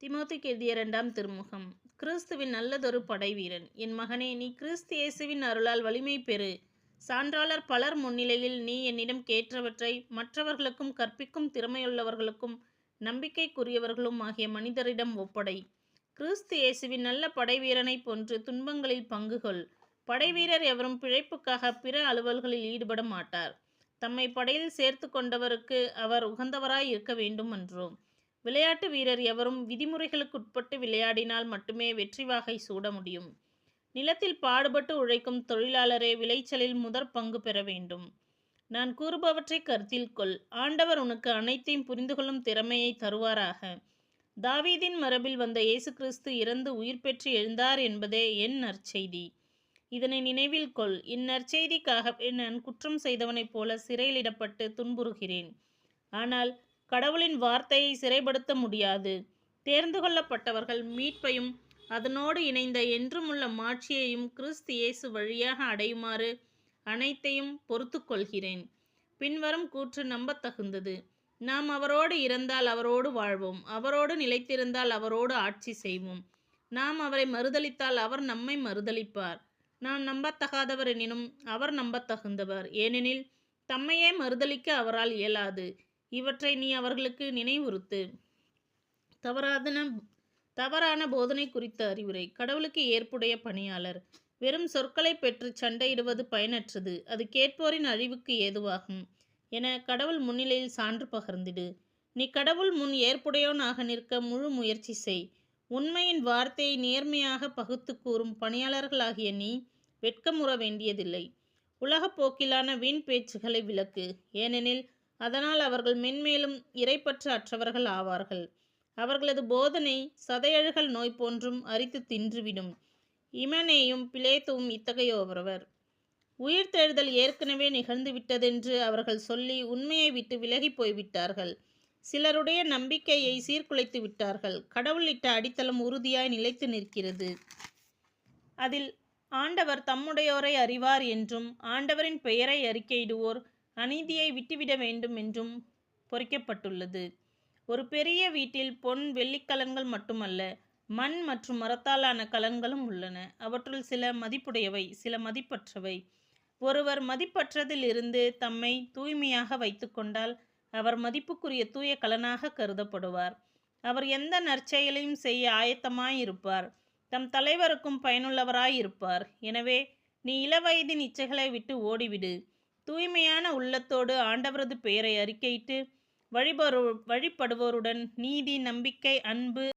தீமோத்தேயுக்கு எழுதிய 2ஆம் திருமுகம். கிறிஸ்துவின் நல்லதொரு படைவீரன். என் மகனே, நீ கிறிஸ்து இயேசுவின் அருளால் வலிமை பெறு. சான்றாளர் பலர் முன்னிலையில் நீ என்னிடம் கேட்டவற்றை மற்றவர்களுக்கும் கற்பிக்கும் திறமையுள்ளவர்களுக்கும் நம்பிக்கைக்குரியவர்களும் ஆகிய மனிதரிடம் ஒப்படை. கிறிஸ்து இயேசுவின் நல்ல படைவீரனைப் போன்று துன்பங்களில் பங்குகொள். படைவீரர் எவரும் பிழைப்புக்காக பிற அலுவல்களில் ஈடுபட மாட்டார். தம்மை படையில் சேர்த்து கொண்டவருக்கு அவர் உகந்தவராய் இருக்க வேண்டும் என்றோ. விளையாட்டு வீரர் எவரும் விதிமுறைகளுக்குட்பட்டு விளையாடினால் மட்டுமே வெற்றி வாகை சூட முடியும். நிலத்தில் பாடுபட்டு உழைக்கும் தொழிலாளரே விளைச்சலில் முதற் பங்கு பெற வேண்டும். நான் கூறுபவற்றை கருத்தில் கொள். ஆண்டவர் உனக்கு அனைத்தையும் புரிந்து கொள்ளும் திறமையை தருவாராக. தாவீதின் மரபில் வந்த இயேசு கிறிஸ்து இறந்து உயிர் பெற்று எழுந்தார் என்பதே என் நற்செய்தி. இதனை நினைவில் கொள். இந்நற்செய்திக்காகவே நான் குற்றம் செய்தவனைப் போல சிறையிலிடப்பட்டு துன்புறுகிறேன். ஆனால் கடவுளின் வார்த்தையை சிறைப்படுத்த முடியாது. தேர்ந்து கொள்ளப்பட்டவர்கள் மீட்பையும் அதனோடு இணைந்த என்றுமுள்ள மாட்சியையும் கிறிஸ்து இயேசு வழியாக அடையுமாறு அனைத்தையும் பொறுத்து கொள்கிறேன். பின்வரும் கூற்று நம்பத்தகுந்தது. நாம் அவரோடு இறந்தால் அவரோடு வாழ்வோம். அவரோடு நிலைத்திருந்தால் அவரோடு ஆட்சி செய்வோம். நாம் அவரை மறுதலித்தால் அவர் நம்மை மறுதலிப்பார். நாம் நம்பத்தகாதவர் எனினும் அவர் நம்பத்தகுந்தவர். ஏனெனில் தம்மையே மறுதலிக்க அவரால் இயலாது. இவற்றை நீ அவர்களுக்கு நினைவுறுத்து. தவறான போதனை குறித்த அறிவுரை. கடவுளுக்கு ஏற்புடைய பணியாளர். வெறும் சொற்களை பெற்று சண்டையிடுவது பயனற்றது. அது கேட்போரின் அழிவுக்கு ஏதுவாகும் என கடவுள் முன்னிலையில் சான்று பகர்ந்திடு. நீ கடவுள் முன் ஏற்புடையோனாக நிற்க முழு முயற்சி செய். உண்மையின் வார்த்தையை நேர்மையாக பகுத்து கூறும் பணியாளர்களாகிய நீ வெட்கமுற வேண்டியதில்லை. உலகப் போக்கிலான வீண் பேச்சுகளை விலக்கு. ஏனெனில் அதனால் அவர்கள் மென்மேலும் இறைப்பற்று அற்றவர்கள் ஆவார்கள். அவர்களது போதனை சதையழுகல் நோய் போன்றும் அரித்து தின்றுவிடும். இமனேயும் பிலேத்துவும் இத்தகையோவர். உயிர்த்தெழுதல் ஏற்கனவே நிகழ்ந்துவிட்டதென்று அவர்கள் சொல்லி உண்மையை விட்டு விலகி போய்விட்டார்கள். சிலருடைய நம்பிக்கையை சீர்குலைத்து விட்டார்கள். கடவுள் இட்ட அடித்தளம் உறுதியாய் நிலைத்து நிற்கிறது. அதில் ஆண்டவர் தம்முடையோரை அறிவார் என்றும் ஆண்டவரின் பெயரை அறிக்கையிடுவோர் அநீதியை விட்டுவிட வேண்டும் என்றும் பொறிக்கப்பட்டுள்ளது. ஒரு பெரிய வீட்டில் பொன் வெள்ளிக்கலன்கள் மட்டுமல்ல, மண் மற்றும் மரத்தாலான கலன்களும் உள்ளன. அவற்றுள் சில மதிப்புடையவை, சில மதிப்பற்றவை. ஒருவர் மதிப்பற்றதிலிருந்து தம்மை தூய்மையாக வைத்து கொண்டால் அவர் மதிப்புக்குரிய தூய கலனாக கருதப்படுவார். அவர் எந்த நற்செயலையும் செய்ய ஆயத்தமாயிருப்பார். தம் தலைவருக்கும் பயனுள்ளவராயிருப்பார். எனவே நீ இளவயதின் இச்சைகளை விட்டு ஓடிவிடு. தூய்மையான உள்ளத்தோடு ஆண்டவரது பெயரை அறிக்கையிட்டு வழிபடுவோருடன் நீதி, நம்பிக்கை, அன்பு